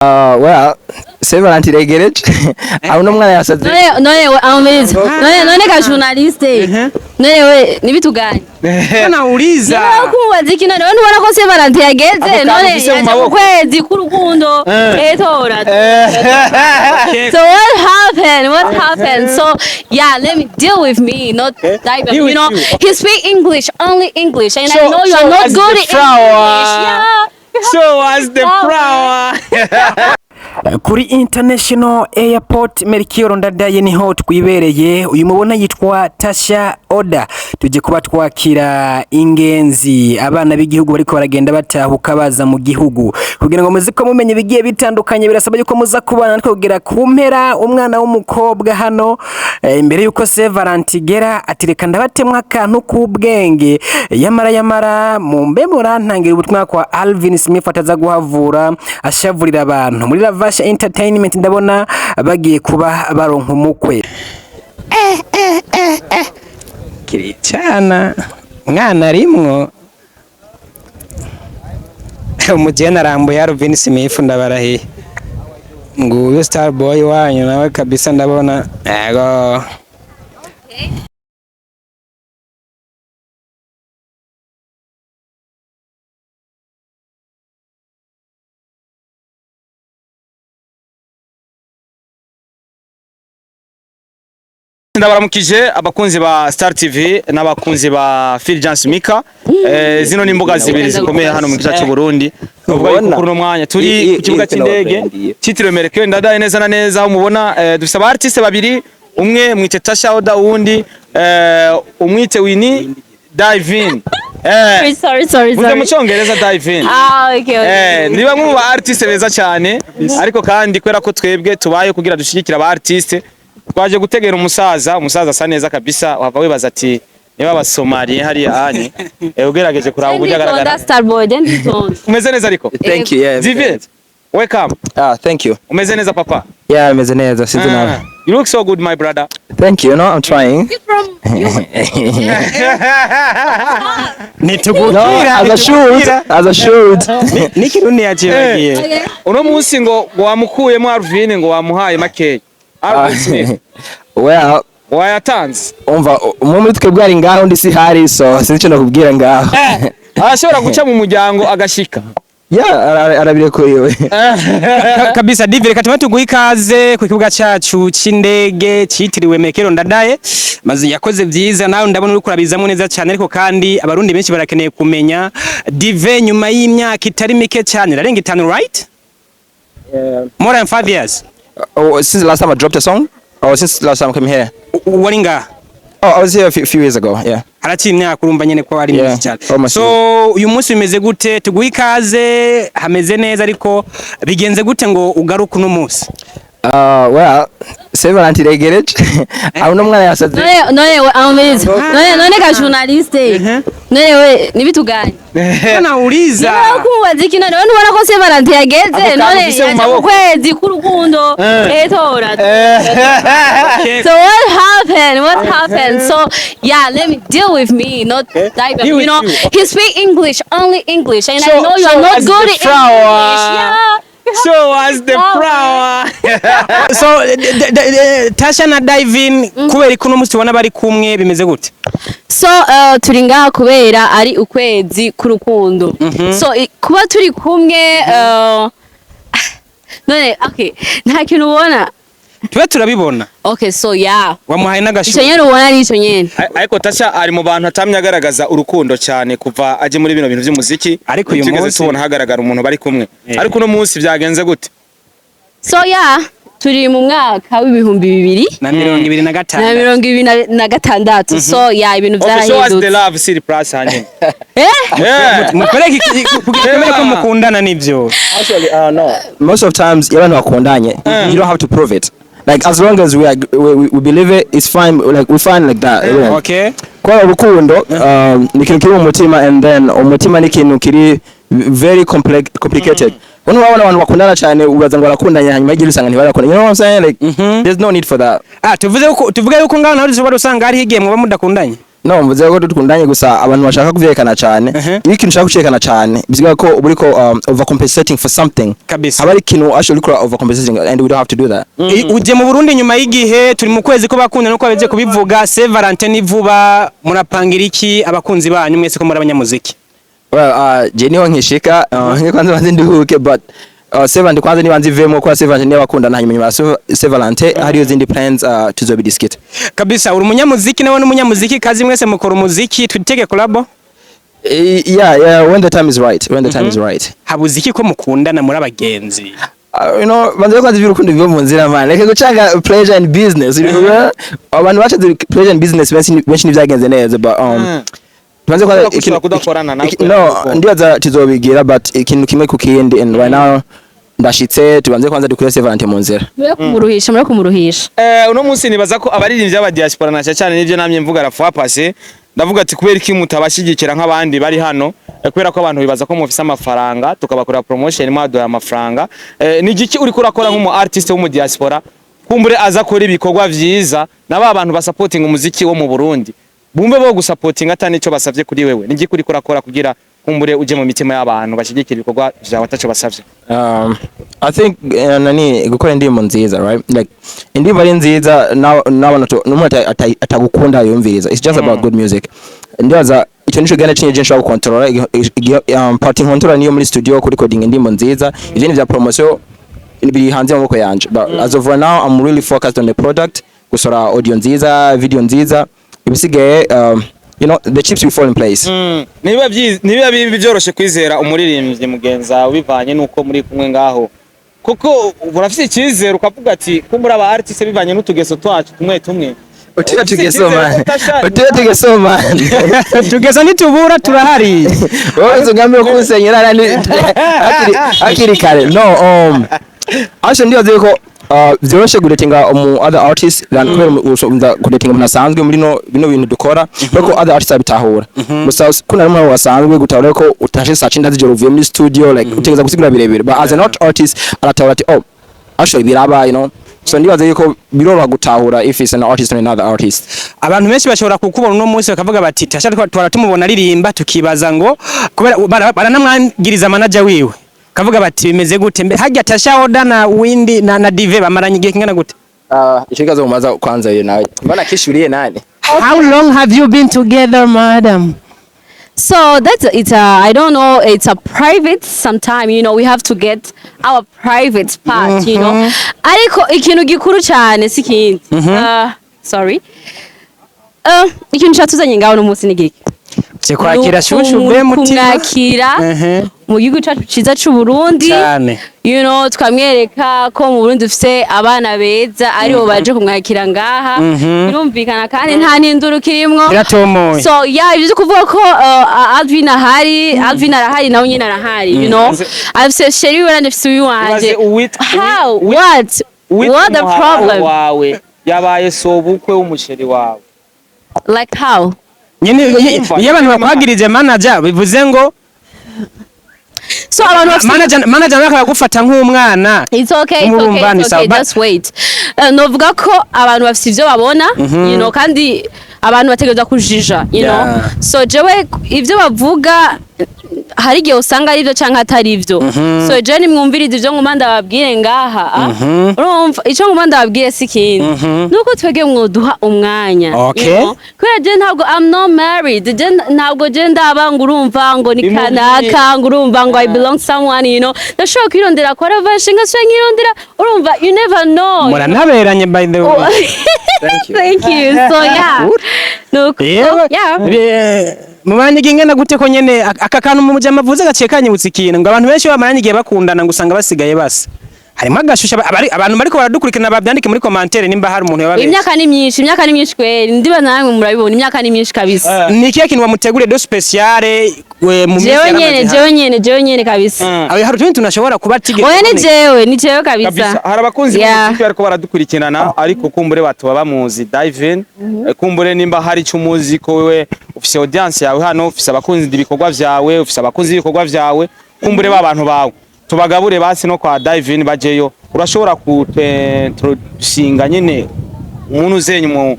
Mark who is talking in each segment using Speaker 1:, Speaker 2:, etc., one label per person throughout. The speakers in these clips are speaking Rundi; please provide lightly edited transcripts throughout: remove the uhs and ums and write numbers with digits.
Speaker 1: Well, several anti-regered. I don't know what else.
Speaker 2: None ka journaliste. None ni vitu gani?
Speaker 3: Anauliza.
Speaker 2: Kuwaza kina none wana ko several anti-regered. None kwezi kurukundo. Etora. So what happened? What happened? So yeah, let me deal with me, not dive. You know, he speak English, only English, and I know you are not good at English. Yeah.
Speaker 3: So as the flower.
Speaker 4: Kuri International Airport Melchior Ndadaye niho twibereye. Uyu mubona yitwa Tasha Oda. Tuje kuba twakira ingenzi abana b'igihugu bariko baragenda batahuka baza mu gihugu. Kugira ngo muziko mumenye bigiye bitandukanye birasaba yuko muza kubana natwe kugera ku mpera. Umwana w'umukobwa hano imbere yuko Sevaranti gera atireka ndabatemwa akantu k'ubwenge yamara mumbe murantangira ubutumwa kwa Alvin Smith ataza guhavura ashavurira abantu muri Lavasha Entertainment. Ndabona bagiye kuba baronka umukwe kiricana mwana rimwo umujena rambo ya Alvin Smith ndabarahiye nguyu Star Boy wanyu nawe kabisa ndabona yego.
Speaker 3: Ndabaramukije abakunzi ba Star TV n'abakunzi ba Fulgence Mika. Zino ni imbuga zibiri zikomeye hano mu gice cy'u Burundi. Ubwo kuri no mwanya turi ku kibuga cy'indege cyitiriwe Melchior Ndadaye neza na neza. Umubona dufite aba artiste babiri, umwe mwite Tasha Oda, uwundi umwite Winnie Divine.
Speaker 2: Sorry.
Speaker 3: Mu Cyongereza Divine.
Speaker 2: Okay.
Speaker 3: Ni bamwe mu ba artiste beza cyane, ariko kandi kwera ko twebwe tubaye kugira dushigikira aba artiste. Twaje gutegera umusaza asa neza kabisa. Wava wibaza ati niba abasomaliye hari ani ugerageje kuraba uburyo agaragara.
Speaker 2: Star Boy
Speaker 3: Umeze neza ariko?
Speaker 1: Thank you. Yeah.
Speaker 3: Divine, welcome.
Speaker 1: Thank you.
Speaker 3: Umeze neza papa?
Speaker 1: Yeah, umeze neza. Sinzi nawe.
Speaker 3: You look so good my brother.
Speaker 1: Thank you. No, I'm trying.
Speaker 4: Nitugukira
Speaker 1: as a shoot.
Speaker 4: Nikirundi yaciye.
Speaker 3: Uno munsi ngo wamukuyemo Alvin ngo wamuhaye makeya.
Speaker 1: Well,
Speaker 3: wayatanze
Speaker 1: umva muri twebwe ari ngaho ndi si hari so sinzi cyo nakubwira ngaho.
Speaker 3: Ashobora guca mu muryango agashika.
Speaker 1: Yeah, arabire ko yewe.
Speaker 4: Kabisa Divire katuma tuguha ikaze ku kibuga cyacu cy'indege cyitiriwe Melchior Ndadaye. Mazi yakoze byiza nawe ndabona uri kurabizamo neza cyane, ariko kandi abarundi benshi barakeneye kumenya Dive nyuma y'imyaka itari mike cyane rarenga 5, right? More than 5 years.
Speaker 1: Since the last time I dropped a song? Or since the last time I came here?
Speaker 4: Waringa.
Speaker 1: I was here a few years ago, yeah.
Speaker 4: Harati imyaka urumva nyene ko ari myinshi cyane. So uyu munsi bimeze gute? Tuguha ikaze, hameze neza ariko bigenze gute ngo ugaruka uno munsi?
Speaker 1: Well, several anti-regered. I don't know what else.
Speaker 2: None ka journaliste. None ni vitu gani?
Speaker 3: Anauliza.
Speaker 2: Kuwaza kina none wana ko several anti-regered. None kwezi kurukundo. Etora. So what happened? What happened? So yeah, let me deal with me, not dive. You know, he speak English, only English, and I know you are not good at English. Yeah.
Speaker 3: So as the flower.
Speaker 4: So Tasha na Divine kubera ikuno musi tubona bari kumwe bimeze gute?
Speaker 2: So turi ngaha kubera ari ukwezi kurukundo. So kuba turi kumwe none okay nta kintu ubona
Speaker 4: tube turabibona.
Speaker 2: Okay, so yeah.
Speaker 4: Wamuhaye nagashu.
Speaker 2: Icyo nyene ubona ari icyo nyene.
Speaker 3: Ariko Tasha ari mu bantu atamye agaragaza urukundo cyane kuva aje muri bino bintu by'umuziki.
Speaker 4: Ariko uyu munsi
Speaker 3: tubona hagaragara umuntu bari kumwe. Ariko uno munsi byagenze gute?
Speaker 2: So yeah, turi mu mwaka w'ibihumbi 2025. So yeah, ibintu byarahindutse.
Speaker 3: So as the love city plus hanye.
Speaker 4: Mukoreke kugira ko mukundana nivyo.
Speaker 1: Actually, no. Most of times abantu bakundanye, you don't have to prove it. Like as long as we believe it, it's fine. Like we find like that.
Speaker 4: Okay.
Speaker 1: Kwa urukundo, ni kintu kiri mu mutima, and then umutima ni kintu kiri very complicated. When wabona abantu bakundana cyane ubaza ngo barakundanye hanyuma igihe usanga ntibarakunda. You know what I'm saying? Like there's no need for that.
Speaker 4: Tuvuge yuko ngana naho dushobora usanga ari higiye mu bamudakundanye.
Speaker 1: no mvuze ko dukundanye gusa abantu bashaka kuvyerekana cyane iyo ikintu ushaka kucerekana cyane biziga ko uburiko overcompensating for something
Speaker 3: kabisa
Speaker 1: haba ari ikintu actually ukora overcompensating and we don't have to do that.
Speaker 4: Uje mu Burundi nyuma y'igihe turi mu kwezi ko bakunda nuko abeje kubivuga Saint Valentin vuba murapangira iki abakunzi banyu mwese ko muri abanyamuziki?
Speaker 1: Well je niho nkishika kwanza banze ndihuke but Saint kwanza nibanze ivemo kwa Saint Valentin bakundana hanyuma nyuma Saint Valentin hariyo zindi plans tuzobidiskite
Speaker 4: kabisa. Uri umunyamuziki nawe n'umunyamuziki kazi mwese mukora umuziki twitege collabo?
Speaker 1: Yeah, when the time is right, when the time is right.
Speaker 4: Habuziki ko mukundana muri abagenzi?
Speaker 1: You know, banze kwanza birukundo bivo mu nzira man. Like gucanga pleasure and business. Abantu bacha pleasure and business benshi nivyagenze neza but banze kwanza
Speaker 3: kudakorana nawe.
Speaker 1: No, ndio za tizobigira but ikintu kimwe kukindi and right now ndashitse tubanze kwanza dukure Saint Valentin mu nzira.
Speaker 2: Muri kumuruhisha.
Speaker 3: Uno munsi nibaza ko abaririmbyi aba diaspora na cyane nivyo namye mvuga rafa passé ndavuga ati kubera iki mutabashigikira nk'abandi bari hano kubera ko abantu bibaza ko mufise amafaranga tukabakorera promotion mwadoya amafaranga ni giki uri kurakora nk'umu artist wo mu diaspora kumbure aza kora ibikorwa vyiza naba abantu ba supporting umuziki wo mu Burundi bumbe bo gusupporting atani cyo basavye kuri wewe ni giki uri kurakora kugira kumbure uje mu mitima y'abantu bashigikira ibikorwa vyawe ataco basavye?
Speaker 1: I think nani gukora indirimbo nziza right like indirimbo ari nziza n'abantu n'umuntu atagukunda yumviriza it's just about good music ndibaza icyo nico gana cinye nshaka control parting control niyo muri studio kuri recording indirimbo nziza ivyo ni vya promotion biri hanze mu maboko yanje but as of right now I'm really focused on the product gusora audio nziza video nziza ibisigaye you know the chips will fall in place.
Speaker 3: Niba byoroshe kwizera umuririmbyi mugenza bivanye nuko muri kumwe ngaho kuko urafite ikizero ukavuga ati kumbura aba artiste bivanye n'utugeso twacu tumwe
Speaker 1: tugeso man
Speaker 4: tugeso nitubura turahari
Speaker 1: wowe ngambe kunsenyera akiri kare no asho ndio ziko vyoroshe gudatinga other artists than kubera gudatinga umuntu asanzwe muri bino bintu dukora kuko other artists abitahura gusa kuna rumwe wasanzwe gutahura ko utashe saa 9 z'ijoro uvuye muri studio like utegeza gusigura birebire but as an artist aratahura ati oh actually biraba you know so ndibaza yuko biroroha gutahura if it's an artist or another artist.
Speaker 4: Abantu benshi bashobora kukubona no munsi bakavuga bati tasha twaratumubona aririmba tukibaza ngo kubera baranamwangiriza manager wiwe kavuga bati bimeze gute mbe hajya Tasha Oda na Windi na Dive bamaranye igihe kingana gute?
Speaker 1: Ikigazo mumaza kwanza yo nawe mbona kishuriye nani?
Speaker 4: How long have you been together madam?
Speaker 2: So it's I don't know, it's a private sometime, you know, we have to get our private part, you know. Ariko ikintu gikuru cyane sikindi. Sorry. Ikintu cyatuzanye ngaho no munsi nigiki.
Speaker 4: Kwakira shushu be mutima
Speaker 2: kumwakira mu gihugu cyacu ciza cy'u Burundi
Speaker 4: cyane,
Speaker 2: you know, twamwereka ko mu Burundi dufite abana beza aribo baje kumwakira ngaha birumvikana kandi nta ninduru kirimwo
Speaker 4: biratomoye.
Speaker 2: So yeah, ibyo kuvuga ko Alvin arahari nawe nyine arahari, you know. I've said Sherry wala ndafise uyu wanje how what the problem
Speaker 3: wawe yabaye sobukwe w'umusheri wawe
Speaker 2: like how
Speaker 4: nyine iyo abantu bakwagirije manager bivuze ngo
Speaker 2: so abantu
Speaker 4: manager bakagufata nk'umwana.
Speaker 2: It's okay, just wait. Novuga ko abantu bafite ivyo babona, you know, kandi abantu bategereza kujija, you know. So jewe ivyo bavuga hari igihe usanga ari byo cyangwa atari byo. So je nimwumvirize ivyo ngumanda babwire ngaha, urumva ico ngumanda babwiye sikindi nuko twege mwoduha umwanya,
Speaker 4: okay.
Speaker 2: You know? Kubera je ntabwo I'm not married, je ntabwo je ndaba ngo urumva ngo ni kanaka ngo urumva ngo I belong to someone, you know. Ndashobora kwirondera kwa ravashinga so nkirondera urumva you never know.
Speaker 4: Muranaberanye by the way.
Speaker 2: Thank you. So yeah. Nuko yeah.
Speaker 4: Mubanye gingana gute ko nyene aka kantu mu mujama vuze gacekanye butsikina ngo abantu benshi bamaranye igihe bakundana ngo usanga basigaye basa harimo agashusha abantu bariko baradukurikirana babyandike muri commentaire nimba hari umuntu yababe.
Speaker 2: Imyaka ni myinshi kweli ndiba namwe murabibona imyaka ni myinshi kabisa.
Speaker 4: Ni kiye kintu wamutegure do speciale we mu
Speaker 2: jewe nyene kabisa.
Speaker 4: Aho hari utuntu tunashobora kubatige.
Speaker 2: Oya ni jewe kabisa.
Speaker 3: Hari abakunzi b'umuziki bariko baradukurikirana ariko kumbure batuba bamuzi Divine kumbure nimba hari cyumuzi ko wewe ufise audience yawe hano ufise abakunzi ibikorwa vyawe ufise abakunzi ibikorwa vyawe kumbure babantu bawe tubagabure basi no kwa Divine bajeyo urashobora kuintroducinga nyine umuntu uzenye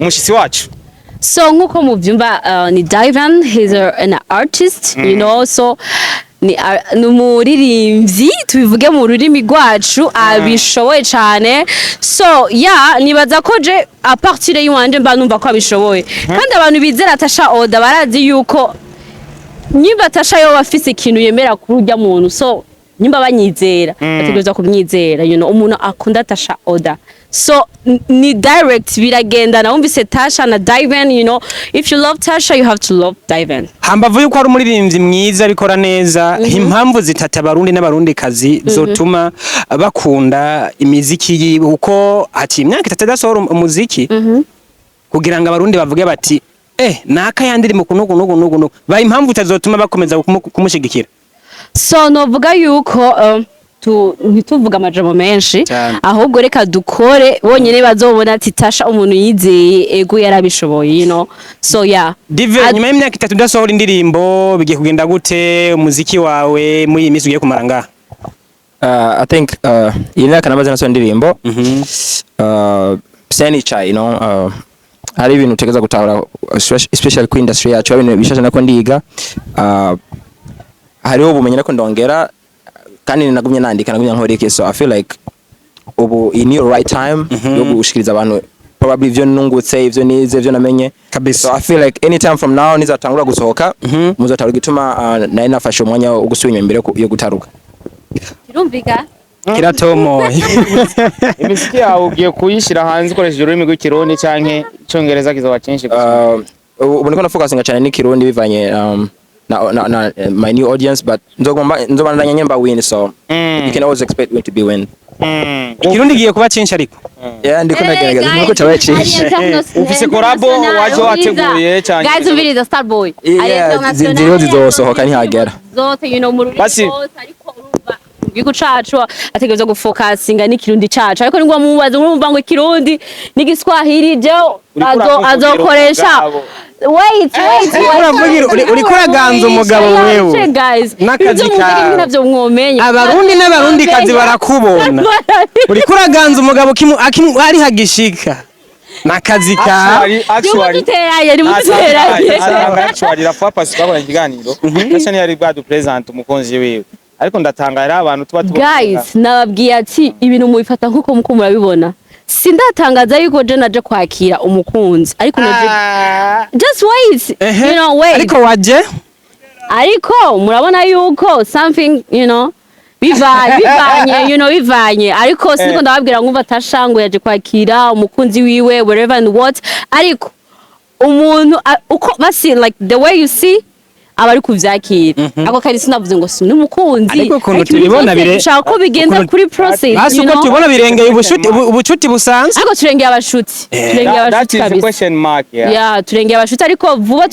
Speaker 3: umushitsi wacu.
Speaker 2: So nkuko muvyumva ni Divan, he's an artist, you know, so ni umuririmbyi tubivuge mu rurimi rwacu abishoboye cyane. So yeah, nibaza ko je a partir y'uwanje mba numva ko abishoboye, kandi abantu bizera Tasha Oda barazi yuko nyimba Tasha yo bafise ikintu yemera kurujya muntu, so nyimba banyizera bategereza kumwizera, you know, umuntu akunda Tasha Oda. So ni direct biragendana, wumvise Tasha na Divan, you know, if you love Tasha you have to love Divan.
Speaker 4: Hambavu yuko ari umuririmbyi mwiza bikora neza, impamvu zitata abarundi n'abarundi kazi zotuma bakunda imiziki yiwe, uko ati imyaka 3 dasohora umuziki kugira ngo abarundi bavuge bati naka yandiri mu kunugu ba impamvu itazotuma bakomeza kumushigikira.
Speaker 2: So novuga yuko ntituvuga amajambo menshi, ahubwo reka dukore bonyene bazobona ati Tasha umuntu yizeye ego yarabishoboye, you know. So yeah,
Speaker 4: Dive nyuma y'imyaka 3 udasohora indirimbo bigiye kugenda gute umuziki wawe muri imisi ugiye kumaranga?
Speaker 1: I think imyaka namaze nasohora indirimbo Senica, you know, hari ibintu utegeza gutahura especially ku industry yacu, ibintu bishasha nako ndiga, hariho ubumenyi nako ndongera kandi nagumye nandika nagumye nkoreke. So I feel like ubu in your right time yo gushikiriza abantu probably ivyo nungutse ivyo nize ivyo namenye kabisa. So I feel like anytime from now nizatangura gusohoka muzataruka gituma nari nafashe umwanya wo gusubira imbere yo gutaruka.
Speaker 2: Kirumvika
Speaker 4: kiratomo
Speaker 3: imiziki yawe ugiye kuyishira hanze ukoresheje ururimi rw'ikirundi canke icongereza kizoba cyinshi gusa?
Speaker 1: Ubu niko nafocusinga cyane n'ikirundi bivanye na my new audience, but nzogomba ndanyemba win, so you can always expect me to be win.
Speaker 4: Ikirundi giye kuba cyinshi ariko
Speaker 1: ndiko nagerageza nuko cyabaye cyinshi.
Speaker 3: Ufise korabo waje wateguye cyane?
Speaker 2: Guys, umviriza the Star Boy
Speaker 1: ziriho zizosohoka ntihagera
Speaker 2: zote, you know, muri bose ariko urumva gihugu cacu ategereza gufocusinga n'ikirundi cacu, ariko ningwa mubaza urumva ngo ikirundi n'igiswahili je azokoresha. Wait.
Speaker 4: Uri kuraganza umugabo wewe
Speaker 2: n'akazi kawe navyo mwomenya.
Speaker 4: Abarundi n'abarundi kazi barakubona. Uri kuraganza umugabo ari hagishika n'akazi kawe.
Speaker 3: Actually rafa pasi babona ikiganiro Tasha yari bwadu present umukonzi wewe, ariko ndatangara abantu tuba
Speaker 2: guys nababwiye ati ibintu mubifata nkuko muko murabibona. Sindatangaza yuko je naje kwakira umukunzi, ariko naje just wait, you know, wait.
Speaker 4: Ariko waje
Speaker 2: ariko murabona yuko something, you know, bivanye you know, bivanye, ariko siniko ndababwira ngo Tasha ngo yaje kwakira umukunzi wiwe wherever and what, ariko umuntu uko basi like the way you see abari kuvyakira ako kari sinavuze ngo si n'umukunzi,
Speaker 4: ariko kuntu tubibona
Speaker 2: birashaka ko bigenda kuri process,
Speaker 4: you know, tubona birengeye ubucuti busanzwe,
Speaker 2: ariko turengeye abashuti
Speaker 3: kabisa. Question mark,
Speaker 2: yeah, turengeye abashuti, ariko vuba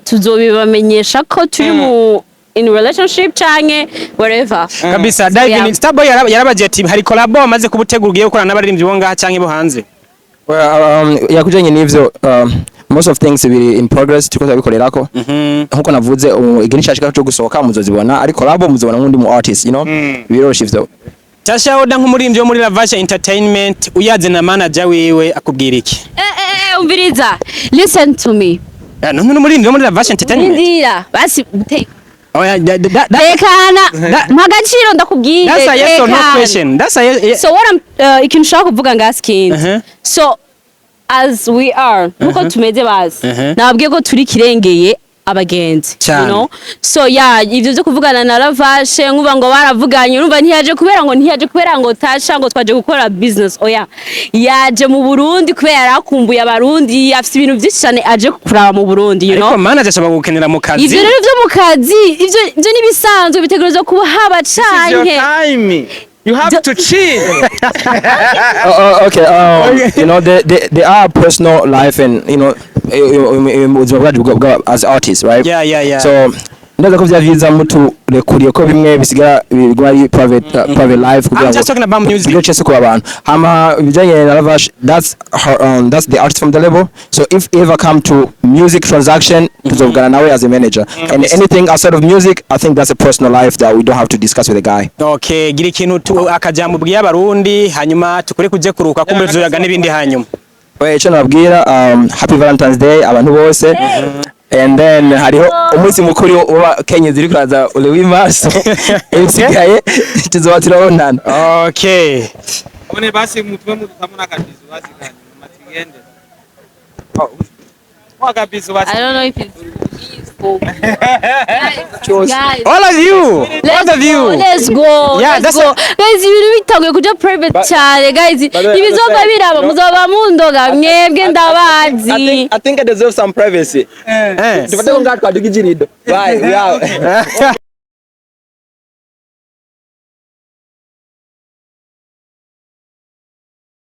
Speaker 2: tuzobibamenyesha ko turi mu in relationship canke wherever
Speaker 4: kabisa. Dive Star Boy yarabaje ati hari collab amaze kubutegura ugiye gukorana n'abaririmbyi bo ngaha canke bo hanze?
Speaker 1: Yakujanye n'ivyo most of things biri in progress tuko tabikorerako nkuko navuze igeni cyashika cyo gusohoka muzozibona, ariko collab muzobona nk'undi mu artist, you know, biroroshye ivyo.
Speaker 4: Tasha Oda nk'umuririmbyi wo muri Lavasha Entertainment uyaze na manager wiwe akubwira iki?
Speaker 2: Umviriza, listen to me.
Speaker 4: None n'umuririmbyi wo muri Lavasha Entertainment
Speaker 2: ndira basi take
Speaker 4: oya
Speaker 2: dekana magaciro ndakubwiye.
Speaker 4: That's a yes or no question. That's a yes.
Speaker 2: So what ikintu shaka kuvuga ngaskins. So as we are nuko tumeze bazi nababwiye ko turi kirengeye abagenzi, you know. So yeah, ivyo byo kuvugana na Lavashe nkuba ngo baravuganye, urumva ntiyaje kubera ngo Tasha ngo twaje gukora business, oya yaje mu Burundi kubera akumbuye abarundi, afite ibintu byinshi cyane aje kuraba mu Burundi, you know.
Speaker 4: Ariko manager ashobora gukenera mu kazi.
Speaker 2: Ivyo rero byo mu kazi ivyo nibisanzwe bitegerezwa kuba haba canke
Speaker 3: you have to chill.
Speaker 1: Okay, you know, they are personal life and, you know, as artists, right?
Speaker 4: Yeah.
Speaker 1: So ndaza ko vyaviza mutu rekuriye ko bimwe bisigara bigwari private life kugira ngo
Speaker 4: I'm just talking about music.
Speaker 1: Bigo cyese ku abantu hama bijanye na Lavasha, that's the artist from the label. So if ever come to music transaction tuzovugana nawe as a manager, and anything outside of music, I think that's a personal life that we don't have to discuss with the guy.
Speaker 4: Okay, gira ikintu akajambo bwiye abarundi hanyuma tukore kuje kuruka kumbe zoyaga n'ibindi hanyuma.
Speaker 1: Ico nababwira happy Valentine's Day abantu bose. And then hariho umunsi mukuru wa Kenya ziri kuraza ule w'Imars. Ibisigaye tuzoba turabonana.
Speaker 3: Okay. One basi mutwe mutamuna kabizo basi kandi matigende.
Speaker 2: I don't know if it's useful. Guys,
Speaker 3: All of you.
Speaker 2: Let's go.
Speaker 3: Yeah,
Speaker 2: let's
Speaker 3: that's
Speaker 2: go. Guys, ibintu bitanguye kuja private cyane guys. Ibizova biraba muzoba mundoga mwebwe ndabazi.
Speaker 1: I think I deserve some privacy. Tufate ngo ngatwa dugijirido. Bye.